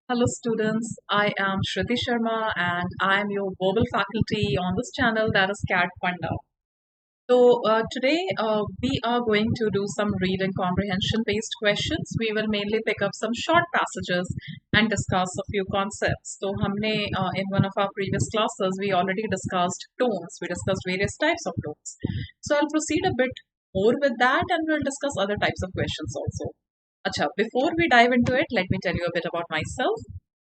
Hello students, I am Shruti Sharma and I am your verbal faculty on this channel that is Cat Panda. Today we are going to do some read and comprehension based questions. We will mainly pick up some short passages and discuss a few concepts. In one of our previous classes we already discussed tones. We discussed various types of tones. So I'll proceed a bit more with that and we'll discuss other types of questions also. Acha, before we dive into it, let me tell you a bit about myself.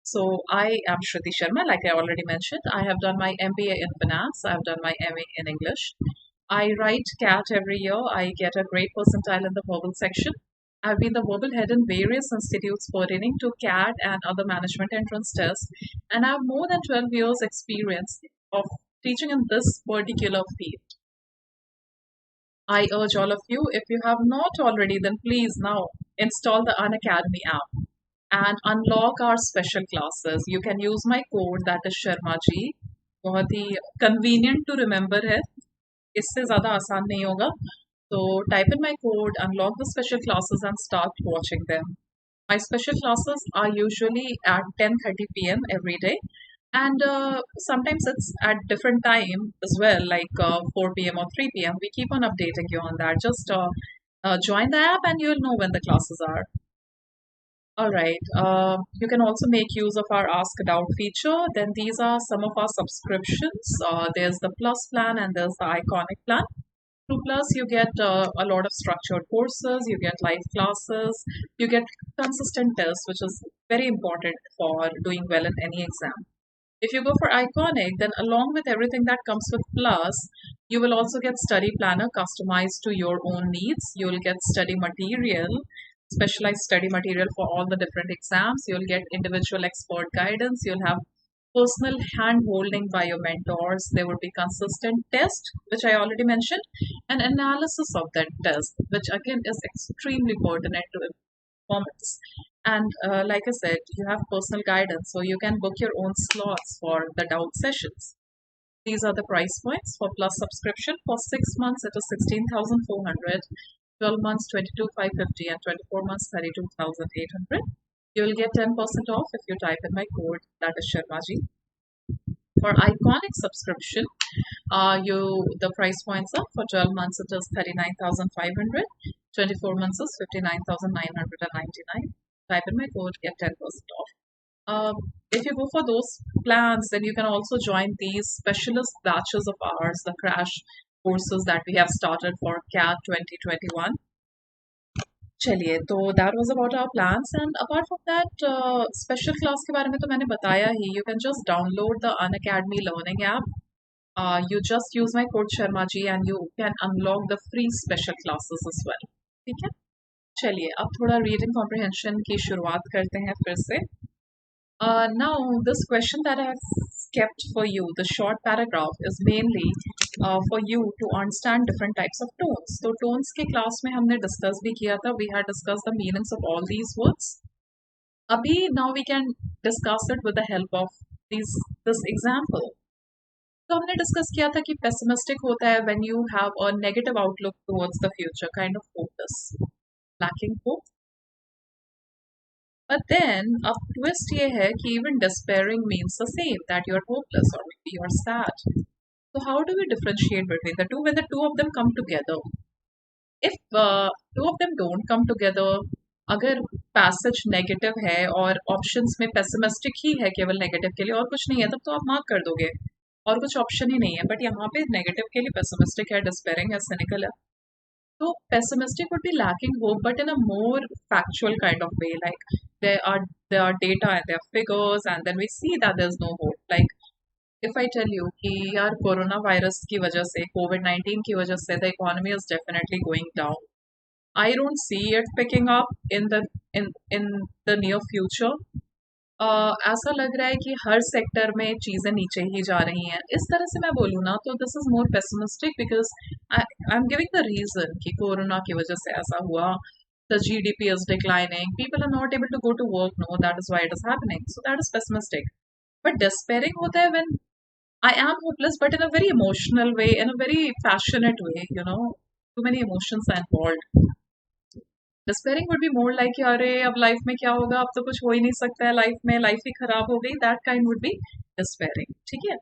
So I am Shruti Sharma, like I already mentioned. I have done my MBA in finance. I have done my MA in English. I write CAT every year. I get a great percentile in the verbal section. I've been the verbal head in various institutes pertaining to CAT and other management entrance tests, and I have more than 12 years experience of teaching in this particular field. I urge all of you, if you have not already, then please now install the Unacademy app and unlock our special classes. You can use my code that is Sharma ji. बहुत ही convenient to remember है. इससे ज़्यादा आसान नहीं होगा. So type in my code, unlock the special classes and start watching them. My special classes are usually at 10:30 p.m. every day, and sometimes it's at different time as well, like 4 p.m. or 3 p.m. We keep on updating you on that. Just join the app and you'll know when the classes are. All right. You can also make use of our Ask a Doubt feature. Then these are some of our subscriptions. There's the Plus plan and there's the Iconic plan. Through Plus, you get a lot of structured courses, you get live classes, you get consistent tests, which is very important for doing well in any exam. If you go for Iconic, then along with everything that comes with Plus, you will also get study planner customized to your own needs. You'll get study material, specialized study material for all the different exams. You'll get individual expert guidance. You'll have personal hand holding by your mentors. There will be consistent test, which I already mentioned, and analysis of that test, which again is extremely pertinent to performance. And like I said, you have personal guidance, so you can book your own slots for the doubt sessions. These are the price points for Plus subscription. For 6 months, it is 16,400, 12 months, 22,550, and 24 months, 32,800. You will get 10% off if you type in my code, that is Sharmaji. For Iconic subscription, the price points are for 12 months it is 39,500, 24 months is 59,999. Type in my code, get 10% off. If you go for those plans, then you can also join these specialist batches of ours, the crash courses that we have started for CAT 2021. चलिए, तो that was about our plans, and apart from that, special class के बारे में तो मैंने बताया ही. You can just download the Unacademy Learning app. You just use my code Sharma ji and you can unlock the free special classes as well. ठीक है? चलिए, अब थोड़ा reading comprehension की शुरुआत करते हैं फिर से. Now, this question that I have kept for you, the short paragraph, is mainly for you to understand different types of tones. So, tones के class में हमने discuss भी किया था. We had discussed the meanings of all these words. अभी now we can discuss it with the help of this example. तो हमने discuss किया था कि पेसिमिस्टिक होता है when you have a negative outlook towards the future, kind of hopeless, lacking hope. But then a twist ये है कि even despairing means the same, that you're hopeless or maybe you're sad. So how do we differentiate between the two when the two of them come together? If two of them don't come together, अगर passage negative है और options में pessimistic ही है केवल negative के लिए और कुछ नहीं है, तब तो आप मार्क कर दोगे और कुछ ऑप्शन ही नहीं है. बट यहाँ पे नेगेटिव के लिए पेसिमिस्टिक है, डिस्पेयरिंग है, सिनिकल है. So pessimistic would be lacking hope, but in a more factual kind of way. Like there are data and there are figures, and then we see that there's no hope. Like if I tell you कि यार corona virus की वजह से, COVID-19 की वजह से, the economy is definitely going down. I don't see it picking up in the near future. ऐसा लग रहा है कि हर सेक्टर में चीज़ें नीचे ही जा रही हैं. इस तरह से मैं बोलूँ ना, तो this is more pessimistic because I am giving the reason कि कोरोना की वजह से ऐसा हुआ. The GDP is declining. People are not able to go to work. No, that is why it is happening. So that is pessimistic. But despairing होता है when I am hopeless, but in a very emotional way, in a very passionate way. Too many emotions are involved. Despairing would be more like कि अरे अब life में क्या होगा, अब तो कुछ हो ही नहीं सकता है, लाइफ में लाइफ ही खराब हो गई, that kind would be despairing. ठीक है,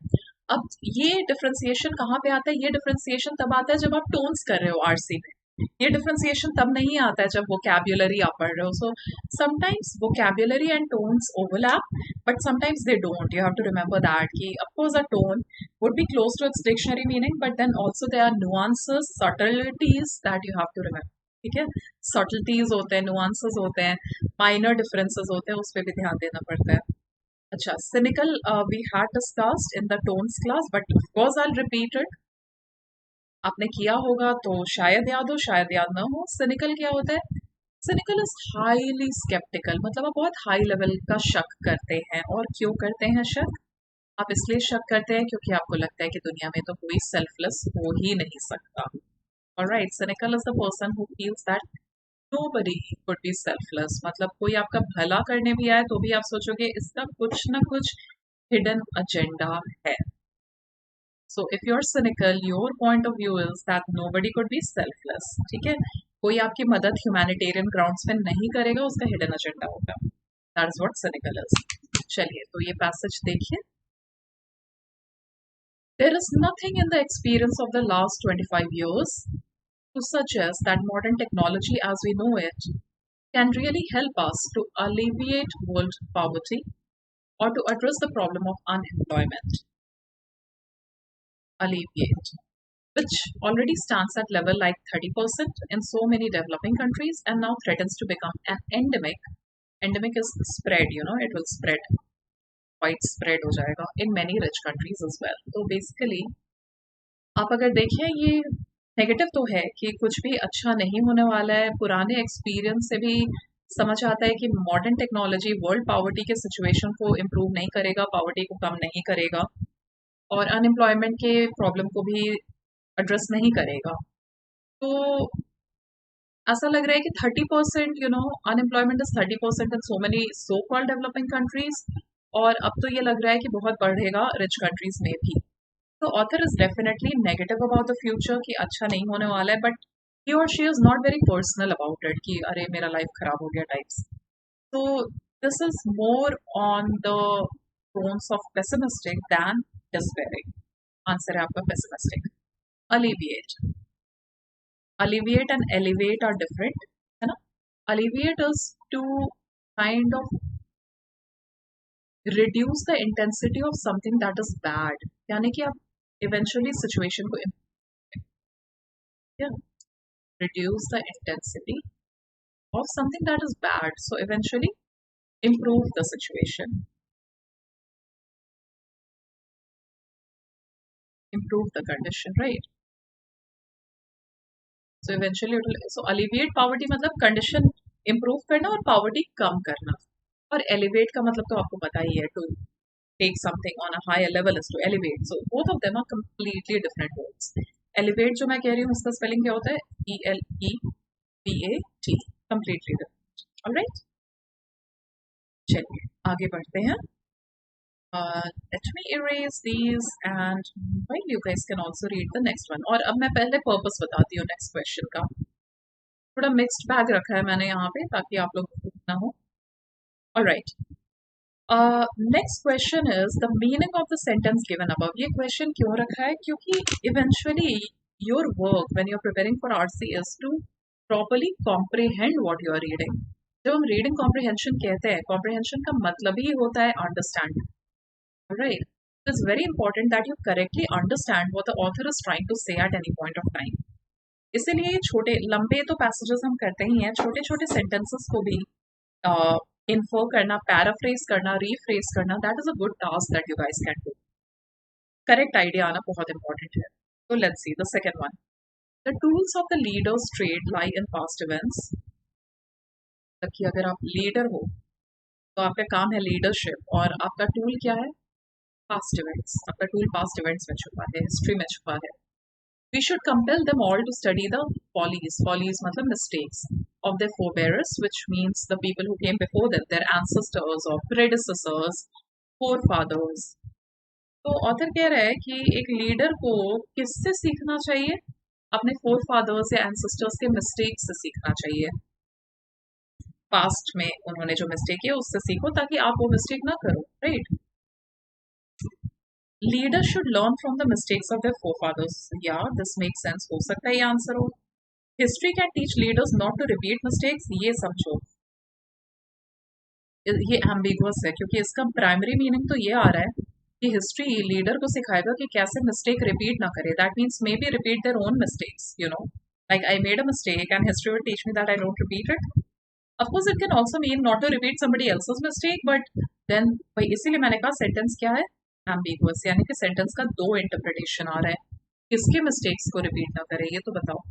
अब ये डिफ्रेंसिएशन कहाँ पे आता है? ये डिफ्रेंसिएशन तब आता है जब आप टोन्स कर रहे हो आरसी में। ये डिफ्रेंसिएशन तब नहीं आता है जब वोकैब्युलरी आप पढ़ रहे हो। So sometimes vocabulary and tones overlap, but sometimes they don't. You have to remember that कि of course a tone would be close to its dictionary meaning, but then also there are nuances, subtleties that you have to remember. ठीक है, subtleties होते हैं, nuances होते हैं, minor differences होते हैं, उस पर भी ध्यान देना पड़ता है। अच्छा, cynical we had discussed in the tones class, but of course I'll repeat it. आपने किया होगा तो शायद याद हो, शायद याद ना हो। cynical क्या होता है? cynical is highly skeptical, मतलब आप बहुत हाई लेवल का शक करते हैं। और क्यों करते हैं शक? आप इसलिए शक करते हैं क्योंकि आपको लगता है कि दुनिया में तो कोई सेल्फलेस हो ही नहीं सकता। Alright, cynical is the person who feels that nobody could be selfless, मतलब कोई आपका भला करने भी आए तो भी आप सोचोगे इसका कुछ ना कुछ हिडन एजेंडा है। So if you are cynical, your point of view is that nobody could be selfless। ठीक है, कोई आपकी मदद ह्यूमैनिटेरियन ग्राउंड्स पे नहीं करेगा, उसका हिडन एजेंडा होगा। That is what cynical is। चलिए, तो ये पैसेज देखिए। There is nothing in the experience of the last 25 years to suggest that modern technology as we know it can really help us to alleviate world poverty or to address the problem of unemployment. Alleviate, which already stands at level like 30% in so many developing countries and now threatens to become an endemic. Endemic is spread, it will spread, quite spread हो जाएगा in many rich countries as well. So basically आप अगर देखें, ये negative तो है कि कुछ भी अच्छा नहीं होने वाला है। पुराने एक्सपीरियंस से भी समझ आता है कि मॉडर्न टेक्नोलॉजी वर्ल्ड पावर्टी के सिचुएशन को इम्प्रूव नहीं करेगा, पावर्टी को कम नहीं करेगा और अनएम्प्लॉयमेंट के प्रॉब्लम को भी एड्रेस नहीं करेगा। तो ऐसा लग रहा है कि 30% unemployment is 30% in so many so called developing countries, और अब तो ये लग रहा है कि बहुत बढ़ेगा रिच कंट्रीज में भी। तो author is definitely negative about the future कि अच्छा नहीं होने वाला है, बट ही और she is not very personal about it कि अरे मेरा लाइफ खराब हो गया टाइप्स। तो this is more on the tones of pessimistic than despairing. Answer है आपका pessimistic. Alleviate, alleviate and elevate are different, है ना। Alleviate is to kind of reduce the intensity of something that is bad, यानी कि आप eventually situation को reduce the intensity of something that is bad, so eventually improve the situation, improve the condition, right? So eventually it will, so alleviate poverty मतलब condition improve करना और poverty कम करना, और elevate का मतलब तो आपको पता ही है, to take something on a higher level is to elevate. So both of them are completely different words. Elevate जो मैं कह रही हूँ उसका स्पेलिंग क्या होता है? ELEVAT, completely different. Alright, चलिए आगे बढ़ते हैं। Let me erase these and while you guys can also read the next one. और अब मैं पहले पर्पस बताती हूँ नेक्स्ट क्वेश्चन का। थोड़ा मिक्स्ड बैग रखा है मैंने यहाँ पे ताकि आप लोग ना हो। Alright. Next question is the meaning of the sentence given above. ये क्वेश्चन क्यों रखा है? क्योंकि eventually your work when you are preparing for RC is to properly comprehend what you are reading. जब हम रीडिंग कॉम्प्रिहेंशन कहते हैं, comprehension का मतलब ही होता है understand, right. It is very important that you correctly understand what the author is trying to say at any point of time. इसीलिए छोटे लंबे तो पैसेजेस हम करते ही हैं, छोटे छोटे सेंटेंसेस को भी इन्फो करना, पैराफ्रेज करना, रीफ्रेज करना, that is a good task that you guys can do. Correct idea आना बहुत इंपॉर्टेंट है। तो let's see the second one. The tools of the leaders trade lie in past events. कि अगर आप लीडर हो तो आपका काम है लीडरशिप, और आपका टूल क्या है? Past events. आपका टूल पास्ट इवेंट्स में छुपा है, हिस्ट्री में छुपा है। We should compel them all to study the follies. Follies मतलब mistakes of their forebears, which means the people who came before them, their ancestors or predecessors, forefathers. तो author कह रहा है कि एक लीडर को किससे सीखना चाहिए? अपने फोरफादर्स या एंसेस्टर्स के मिस्टेक्स से सीखना चाहिए। पास्ट में उन्होंने जो मिस्टेक किया उससे सीखो ताकि आप वो मिस्टेक ना करो, right? Leader should learn from the mistakes of their forefathers, या दिस मेक सेंस, हो सकता है ये आंसर हो। History can teach leaders not to repeat mistakes, ये समझो, ये एम्बिगुअस है क्योंकि इसका प्राइमरी मीनिंग तो ये आ रहा है कि हिस्ट्री लीडर को सिखाएगा कि कैसे मिस्टेक रिपीट ना करे। That means may be repeat their own mistakes, you know, like I made a mistake and history will teach me that I don't repeat it. Of course it can also mean not to repeat somebody else's mistake, but then भाई इसीलिए मैंने कहा sentence क्या है, ambiguous, यानी कि sentence का दो इंटरप्रिटेशन आ रहा है, किसके मिस्टेक्स को रिपीट ना करे, ये तो बताओ।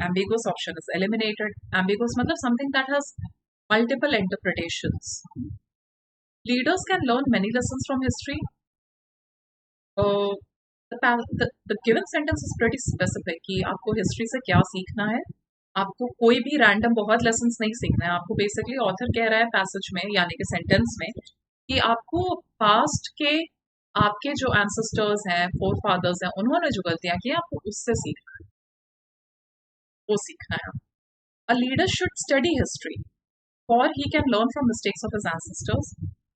ambiguous option is eliminated. Ambiguous मतलब something that has multiple interpretations. Leaders can learn many lessons from history. The given sentence is pretty specific कि आपको हिस्ट्री से क्या सीखना है। आपको कोई भी रैंडम बहुत लेसन्स नहीं सीखना है। आपको बेसिकली ऑथर कह रहा है पैसेज में यानी कि सेंटेंस में कि आपको पास्ट के आपके जो एंसेस्टर्स हैं, फोर फादर्स हैं, उन्होंने जो गलतियां की आपको उससे सीखना है, वो सीखना है। A leader should study history, for he can learn from mistakes of his ancestors.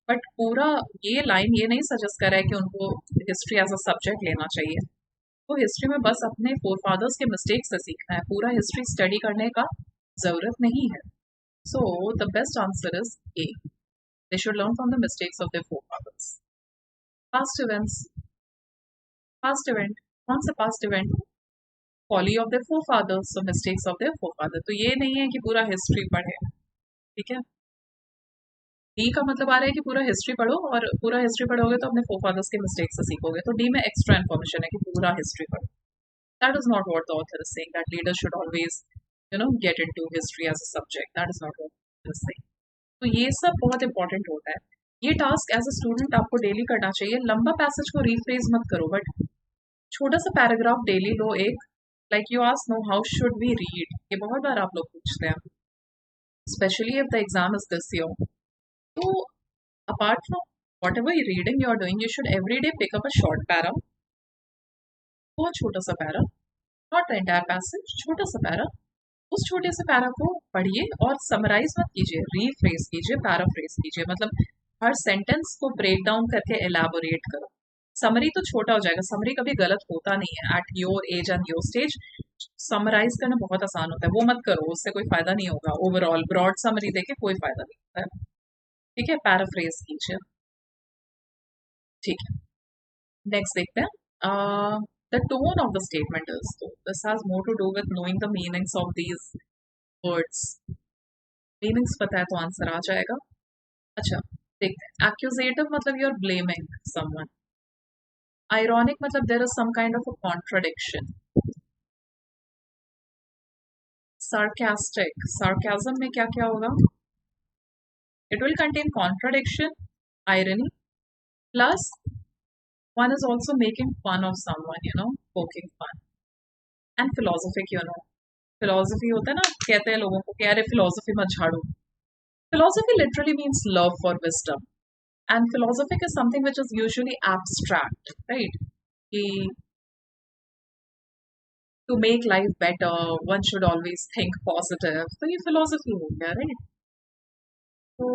But पूरा ये लाइन ये नहीं सजेस्ट कर रहा है कि उनको हिस्ट्री एज अ सब्जेक्ट लेना चाहिए। तो हिस्ट्री में बस अपने फोर फादर्स के मिस्टेक्स से सीखना है, पूरा हिस्ट्री स्टडी करने का जरूरत नहीं है। So the best answer is A, they should learn from the mistakes of their forefathers. Past events, past event, कौन सा past event? Folly of their forefathers, so mistakes of their forefather. तो ये नहीं है कि पूरा history पढ़े, ठीक है। डी का मतलब आ रहा है कि पूरा हिस्ट्री पढ़ो, और पूरा हिस्ट्री पढ़ोगे तो अपने फोरफादर्स के मिस्टेक्स से सीखोगे। तो डी में एक्स्ट्रा इन्फॉर्मेशन है कि पूरा हिस्ट्री पढ़ो। That is not what the author is saying, that leader should always get into history as a subject. That is not what is saying. तो ये सब बहुत इंपॉर्टेंट होता है। ये टास्क एज अ स्टूडेंट आपको डेली करना चाहिए। लंबा पैसेज को रीफ्रेज मत करो, बट छोटा सा पैराग्राफ डेली लो एक, like you ask no how should we read, ये बहुत बार आप लोग पूछते हैं, specially if the exam is this year. तो apart from whatever reading you are doing, you should every day pick up a short para, बहुत छोटा सा para, not the entire passage, छोटा सा पैरा। उस छोटे से पैरा को पढ़िए और समराइज मत कीजिए, रीफ्रेज कीजिए, पैराफ्रेज कीजिए, मतलब हर सेंटेंस को ब्रेक डाउन करके एलैबोरेट करो। समरी तो छोटा हो जाएगा, समरी कभी गलत होता नहीं है। At your age and your stage summarize करना बहुत आसान होता है, वो मत करो, उससे कोई फायदा नहीं होगा। ओवरऑल ब्रॉड समरी देके कोई फायदा नहीं होता है, ठीक है। पैराफ्रेज कीजिए, ठीक है। नेक्स्ट देखते हैं the tone of the statement is, तो this has more to do with knowing the meanings of these words. Meanings पता है तो आंसर आ जाएगा। अच्छा देखते हैं, एक्यूजेटिव मतलब you are blaming someone, ironic मतलब there is some kind of a contradiction, sarcastic, sarcasm में क्या क्या होगा? It will contain contradiction, irony, plus one is also making fun of someone, poking fun. And philosophic, philosophy होता है ना, कहते हैं लोगों को कि अरे philosophy मत झाड़ो। Philosophy literally means love for wisdom, and philosophic is something which is usually abstract, right? कि to make life better, one should always think positive. तो ये philosophy हो गया, right? तो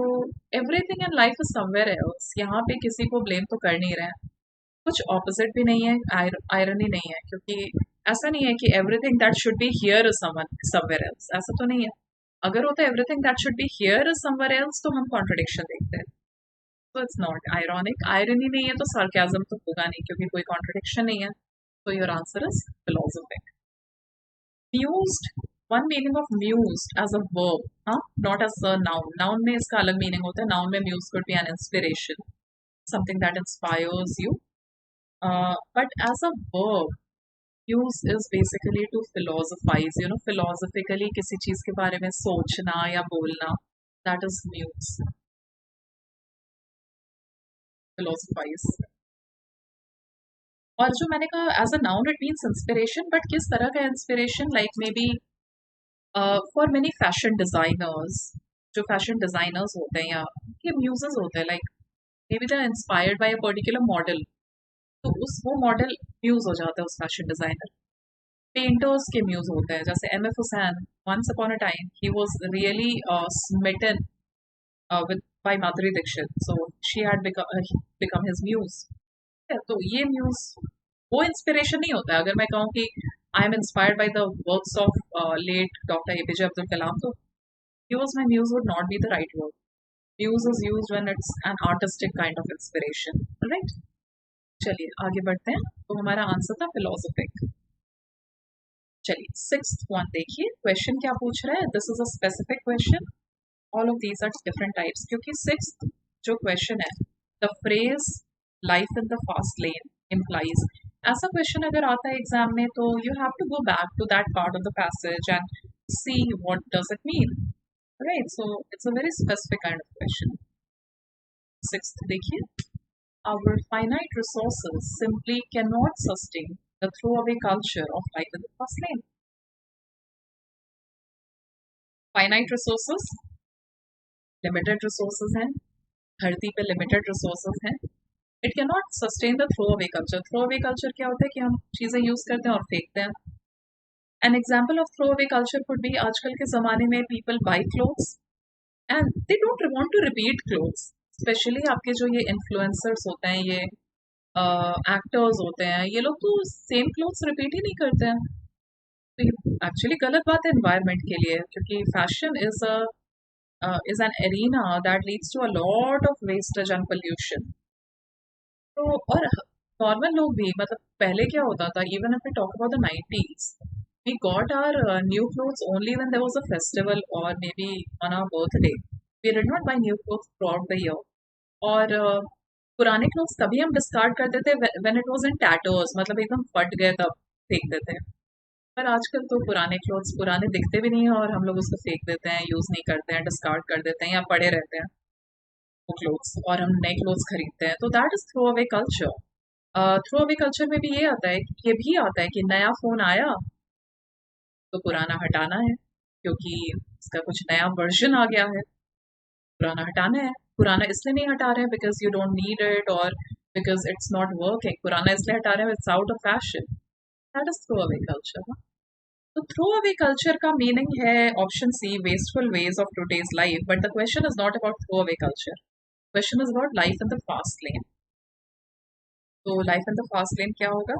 everything in life is somewhere else, यहाँ पे किसी को ब्लेम तो कर नहीं रहे हैं। कुछ ऑपोजिट भी नहीं है, आयरनी नहीं है, क्योंकि ऐसा नहीं है कि everything that should be here is somewhere else, ऐसा तो नहीं है। अगर होता है everything that should be here is somewhere else तो हम कॉन्ट्रडिक्शन देखते हैं। तो इट्स नॉट आयरॉनिक, आयरनी नहीं है तो सार्काज्म तो होगा नहीं, क्योंकि कोई कॉन्ट्रडिक्शन नहीं है। तो your answer is philosophic. Mused, one meaning of mused as a verb, हाँ, not as a noun. Noun में इसका अलग मीनिंग होता है। नाउन में muse could be an inspiration, something that inspires you, but as a verb muse is basically to philosophize, philosophically किसी चीज के बारे में सोचना या बोलना, दैट इज म्यूज, फिलोसफाइज। और जो मैंने कहा as a noun it means inspiration, but किस तरह का inspiration, like may be for many fashion designers, जो फैशन डिजाइनर्स होते हैं या ये म्यूजेस होते हैं, like may be they are inspired by a particular model, तो उस वो मॉडल म्यूज हो जाता है उस फैशन डिजाइनर, पेंटर्स के म्यूज होते हैं, जैसे M F Husain, once upon a time he was really Smitten with by Madhuri Dixit, so she had become his muse. तो ये म्यूज वो इंस्पिरेशन नहीं होता है। अगर मैं कहूँ कि I am inspired by the works of late doctor APJ Abdul Kalam, तो he was my muse would not be the right word. Muse is used when it's an artistic kind of inspiration, right? चलिए आगे बढ़ते हैं। तो हमारा answer था philosophic. चलिए sixth one देखिए, क्वेश्चन क्या पूछ रहा है। This is a specific question, all of these are different types, क्योंकि सिक्स्थ जो क्वेश्चन है, the phrase life in the fast lane implies, ऐसा क्वेश्चन अगर आता है एग्जाम में, तो you have to go back to that part of the passage and see what does it mean, right? So it's a very specific kind of question. Sixth देखिए, our finite resources simply cannot sustain the throwaway culture of life in the fast lane. Finite resources, limited resources हैं, धरती पे limited resources हैं। It can not sustain the throw away culture. Throw away culture क्या होता है कि हम चीज़ें यूज करते हैं और फेंकते हैं। An example of throw away culture could be, आजकल के ज़माने में people buy clothes and they don't want to repeat clothes. Specially आपके जो ये इन्फ्लुएंसर्स होते हैं, ये एक्टर्स होते हैं, ये लोग तो सेम क्लोथ्स रिपीट ही नहीं करते हैं। तो ये एक्चुअली गलत बात है एनवायरनमेंट के लिए, क्योंकि fashion is an arena that leads to a lot of wastage and pollution. तो और नॉर्मल लोग भी, मतलब पहले क्या होता था, even if we talk about the 90s, we got our new clothes only when there was a festival or maybe on our birthday. We did not buy new clothes throughout the year. और पुराने clothes तभी हम discard करते थे when it was in tatters, मतलब एकदम फट गए तब फेंक देते हैं। पर आजकल तो पुराने क्लोथ्स पुराने दिखते भी नहीं है और हम लोग उसको फेंक देते हैं, यूज नहीं करते हैं, डिस्कार्ड कर देते हैं या पड़े रहते हैं वो क्लोथ्स, और हम नए क्लोथ्स खरीदते हैं। तो that is throw away culture. Throw away culture में भी ये आता है, ये भी आता है कि नया फोन आया तो पुराना हटाना है, क्योंकि इसका कुछ नया वर्जन आ गया है, पुराना हटाना है। पुराना इसलिए नहीं हटा रहे हैं because you don't need it और बिकॉज इट्स नॉट वर्किंग, पुराना इसलिए हटा रहे हैं it's out of fashion. That is throw away culture. तो थ्रो अवे कल्चर का मीनिंग है option C, wasteful ways of today's life, but the question is not about throw away culture, question is about life in the fast lane. तो life in the fast lane क्या होगा?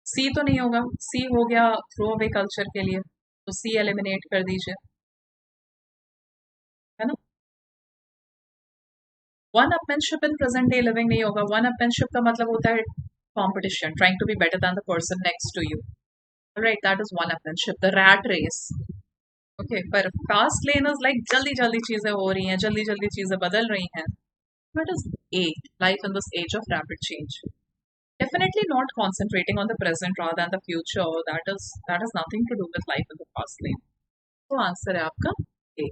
सी तो नहीं होगा, सी हो गया थ्रो अवे कल्चर के लिए, तो सी एलिमिनेट कर दीजिए, है ना। One upmanship in present day living नहीं होगा। वन अपमेनशिप का मतलब होता है competition, trying to be better than the person next to you, right? That is one upmanship, the rat race. Okay, पर फास्ट लेन इज लाइक जल्दी जल्दी चीजें हो रही हैं, जल्दी जल्दी चीजें बदल रही हैं। What is A? Life in this age of rapid change. Definitely not concentrating on the present rather than the future. That has nothing to do with life in the fast lane. तो answer है आपका A.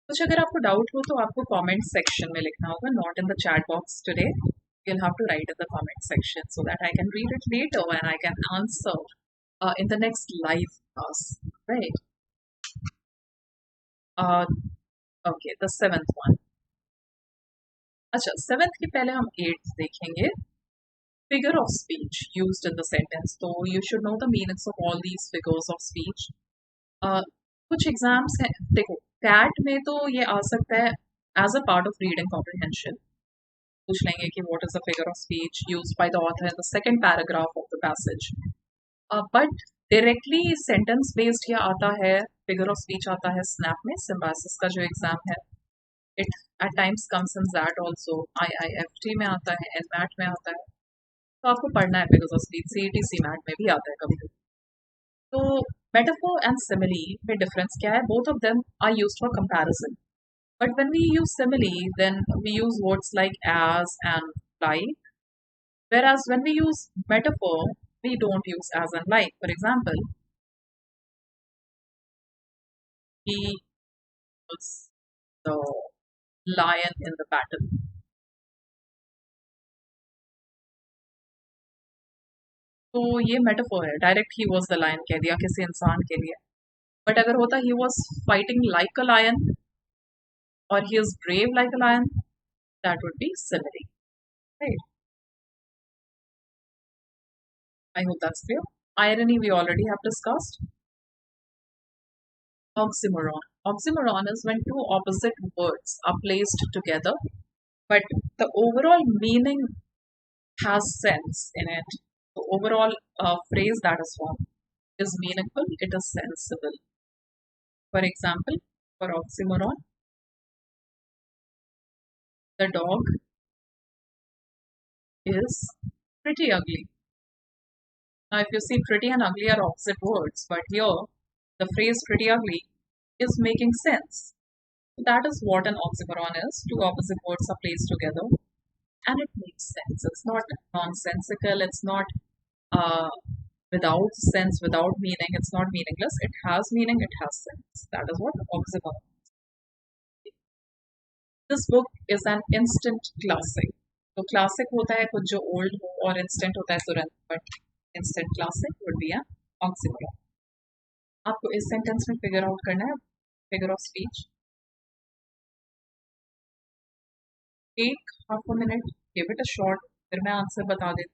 कुछ अगर आपको doubt हो तो आपको comment section में लिखना होगा, not in the chat box today. You'll have to write in the comment section so that I can read it later and I can answer in the next live class. Right? Uh, okay, the seventh one. अच्छा, seventh के पहले हम eighth देखेंगे। Figure of speech used in the sentence, तो you should know the meanings of all these figures of speech. कुछ exams हैं, देखो CAT में तो ये आ सकता है as a part of reading comprehension, पूछ लेंगे कि what is the figure of speech used by the author in the second paragraph of the passage. But directly sentence based ये आता है, फिगर ऑफ स्पीच आता है स्नैप में, Symbiosis का जो एग्जाम है। It at times comes in that also, IIFT में आता है, NMAT में आता है, तो आपको पढ़ना है figures of speech. CET CMAT में भी आता है कभी कभी। तो मेटाफोर एंड सिमिली में डिफरेंस क्या है? Both of them are used for comparison, but when we use simile then we use words like as and like, whereas when we use metaphor we don't use as and like. For example, he was the lion in the battle. तो ये metaphor है, direct he was the lion कह दिया किसी इंसान के लिए। But अगर होता he was fighting like a lion और he is brave like a lion, that would be simile, right? I hope that's clear. Irony we already have discussed. Oxymoron. Oxymoron is when two opposite words are placed together, but the overall meaning has sense in it. The overall phrase that is formed is meaningful, it is sensible. For example, for oxymoron, the dog is pretty ugly. Now, if you see, pretty and ugly are opposite words, but here the phrase pretty ugly is making sense. That is what an oxymoron is. Two opposite words are placed together and it makes sense. It's not nonsensical, it's not uh, without sense, without meaning, it's not meaningless. It has meaning, it has sense. That is what oxymoron is. This book is an instant classic. तो classic होता है कुछ जो old हो और instant होता है तुरंत, but instant classic would be an oxymoron. आपको इस सेंटेंस में फिगर आउट करना है फिगर ऑफ स्पीच. एक half a minute, give it a shot, फिर मैं आंसर बता देती.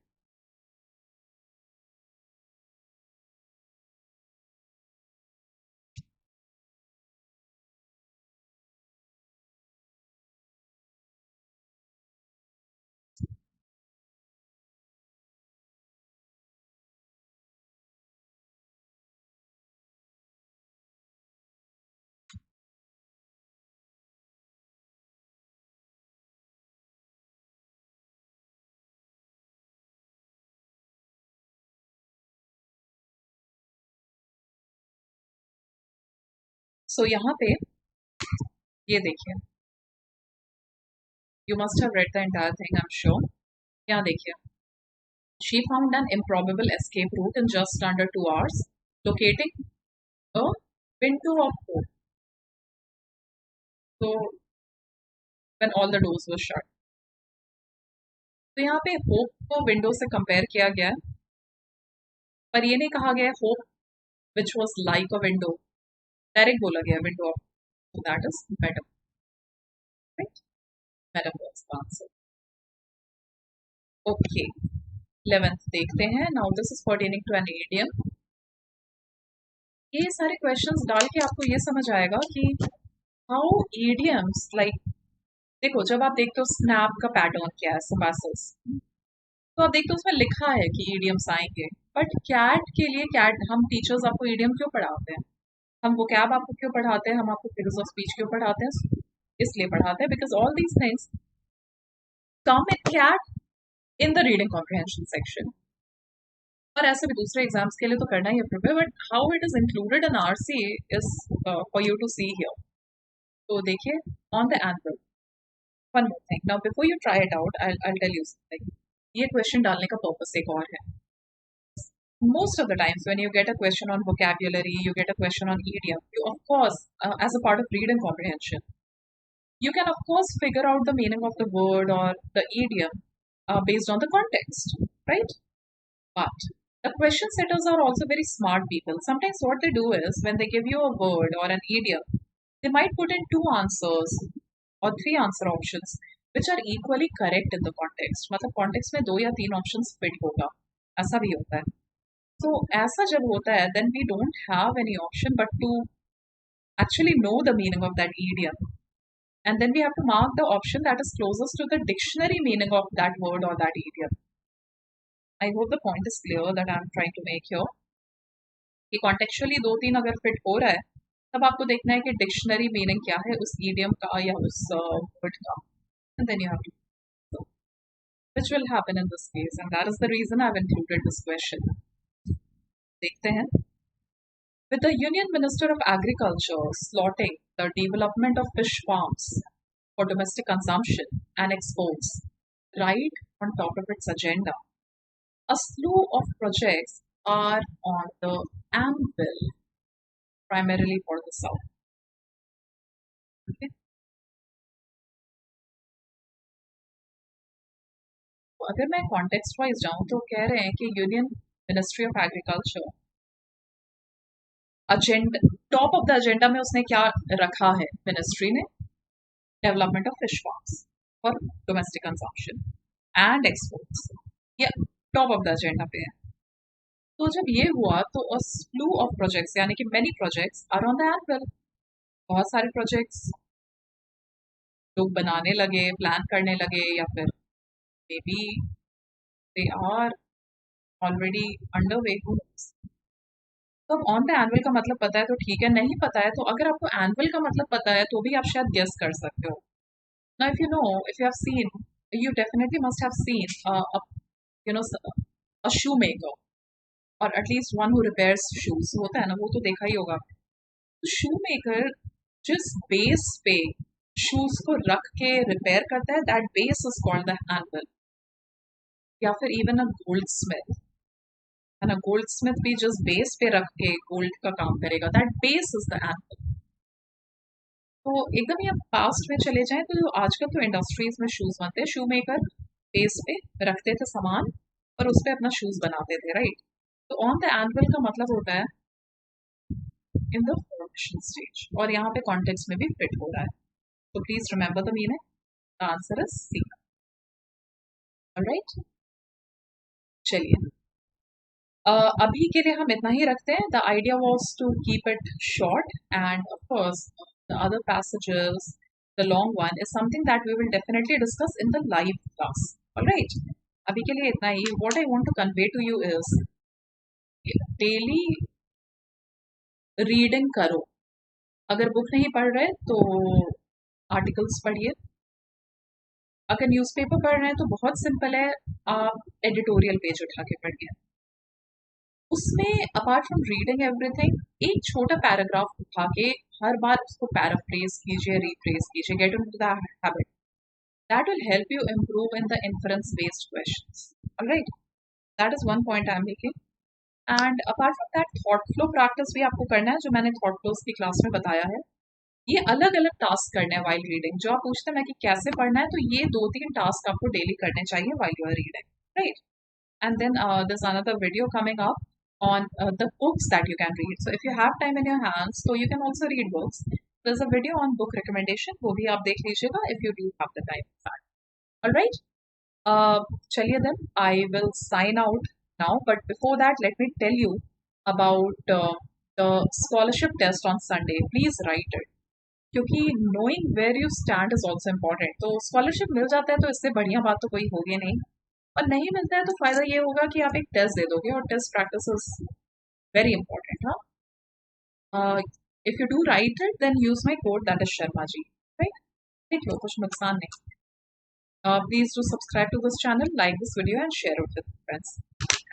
सो यहाँ पे ये देखिए, you must have read the entire thing, I am sure. यहाँ देखिए, she found an improbable escape route in just under 2 hours, locating a window of hope. So when all the doors were shut. तो यहाँ पे hope को window से compare किया गया है, पर ये नहीं कहा गया है hope which was like a window. Direct बोला गया window of, that is metaphor. Right, metaphor is the answer. Okay, 11th देखते हैं. Now this is pertaining to an idiom. ये सारे क्वेश्चंस डाल के आपको ये समझ आएगा कि हाउ इडियम्स लाइक, देखो जब आप देखते हो स्नैप का पैटर्न क्या है, सिम्बासिस, तो आप देखते हो उसमें लिखा है कि ईडियम्स आएंगे, बट कैट के लिए कैट हम टीचर्स आपको ईडियम क्यों पढ़ाते हैं, हम वो कैब आपको क्यों पढ़ाते हैं, हम आपको फिगर्स ऑफ स्पीच क्यों पढ़ाते हैं, इसलिए पढ़ाते हैं because all these things come in CAT in the reading comprehension section. और ऐसे भी दूसरे एग्जाम्स के लिए तो करना ही है prepare, but how it is included in RC is for you to see here. तो देखिए, on the annual, one more thing now before you try it out, I tell you something. ये question डालने का purpose एक और है. Most of the times when you get a question on vocabulary, you get a question on idiom, you of course, as a part of read and comprehension, you can of course figure out the meaning of the word or the idiom based on the context, right? But the question setters are also very smart people. Sometimes what they do is when they give you a word or an idiom, they might put in two answers or three answer options which are equally correct in the context. मतलब context में दो या तीन options fit होगा, ऐसा भी होता है. So ऐसा जब होता है, then we don't have any option but to actually know the meaning of that idiom, and then we have to mark the option that is closest to the dictionary meaning of that word or that idiom. I hope the point is clear that I am trying to make here. कि contextually दो तीन अगर fit हो रहा है, तब आपको देखना है कि डिक्शनरी मीनिंग क्या है उस idiom का या उस word का, and then you have to, so, which will happen in this case, and that is the reason I've included this question. देखते हैं. With the Union Minister of Agriculture slotting the development of fish farms for domestic consumption and exports right on top of its agenda, a slew of projects are on the anvil, primarily for the South. Okay. तो अगर मैं context wise जाऊं तो कह रहे हैं कि union ministry of agriculture agenda, top of the agenda में उसने क्या रखा है मिनिस्ट्री ने, development of fish farms for domestic consumption and exports, ये टॉप ऑफ द एजेंडा पे है. तो जब ये हुआ तो a slew of projects यानी कि many projects are on the anvil. बहुत सारे प्रोजेक्ट्स लोग बनाने लगे, प्लान करने लगे, या फिर may be they are already under way. तो ऑन द एनुअल का मतलब पता है तो ठीक है, नहीं पता है तो अगर आपको एनुअल का मतलब पता है तो भी आप शायद गेस कर सकते हो। Now if you know, if you have seen, you definitely must have seen you know a shoe maker और at least one who repairs shoes होता है ना, वो तो देखा ही होगा। तो शू मेकर जिस बेस पे शूज को रख के रिपेयर करता है, that base is called the annual. या फिर इवन अ गोल्ड स्मिथ है ना, गोल्ड स्मिथ भी जिस बेस पे रख के गोल्ड का काम करेगा, that base is the annual. तो एकदम ही आप पास्ट में चले जाएं तो जो आजकल तो इंडस्ट्रीज में शूज बनते हैं, शू मेकर बेस पे रखते थे सामान और उस पे अपना शूज बनाते थे, राइट। तो ऑन द एनुअल का मतलब होता है इन द फॉर्मेशन स्टेज, और यहाँ पे कॉन्टेक्स्ट में भी फिट हो रहा है। तो please remember the meaning, the answer is C. All right, चलिए अभी के लिए हम इतना ही रखते हैं। The idea was to keep it short and of course the other passages, the long one is something that we will definitely discuss in the live class. All right, अभी के लिए इतना ही। What I want to convey to you is daily reading करो। अगर book नहीं पढ़ रहे तो आर्टिकल्स पढ़िए। अगर न्यूज़पेपर पढ़ रहे हैं तो बहुत सिंपल है, आप एडिटोरियल पेज उठा के पढ़िए। उसमें अपार्ट फ्रॉम रीडिंग एवरीथिंग, एक छोटा पैराग्राफ उठा के हर बार उसको पैराफ्रेज कीजिए, रीफ्रेज कीजिए, get into the habit. That will help you improve in the inference based questions. Alright, that is one point I am making. And apart from that thought flow practice भी आपको करना है, जो मैंने thought flows की class में बताया है। ये अलग अलग टास्क करने हैं वाइल रीडिंग। जो आप पूछते हैं कि कैसे पढ़ना है, तो ये 2-3 टास्क आपको डेली करने चाहिए while you are reading, right. And then there's another video coming up on the books that you can read. So if you have time in your hands, so you can also read books. There's a video on book recommendation, वो भी आप देख लीजिएगा if you do have the time. All right. चलिए then I will sign out now. But before that, let me tell you about the scholarship test on Sunday. Please write it. क्योंकि knowing where you stand is also important. तो scholarship मिल जाता है तो इससे बढ़िया बात तो कोई होगी नहीं, और नहीं मिलता है तो फायदा ये होगा कि आप एक टेस्ट दे दोगे, और test practice is very important. हाँ, if you do write it then use my code that is Sharma ji, right. ठीक है, कुछ नुकसान नहीं। Please do subscribe to this channel, like this video and share it with friends,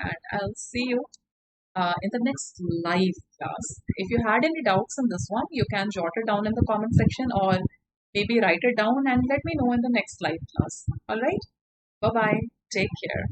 and I'll see you in the next live class. If you had any doubts in this one, you can jot it down in the comment section or maybe write it down and let me know in the next live class. All right, bye bye, take care.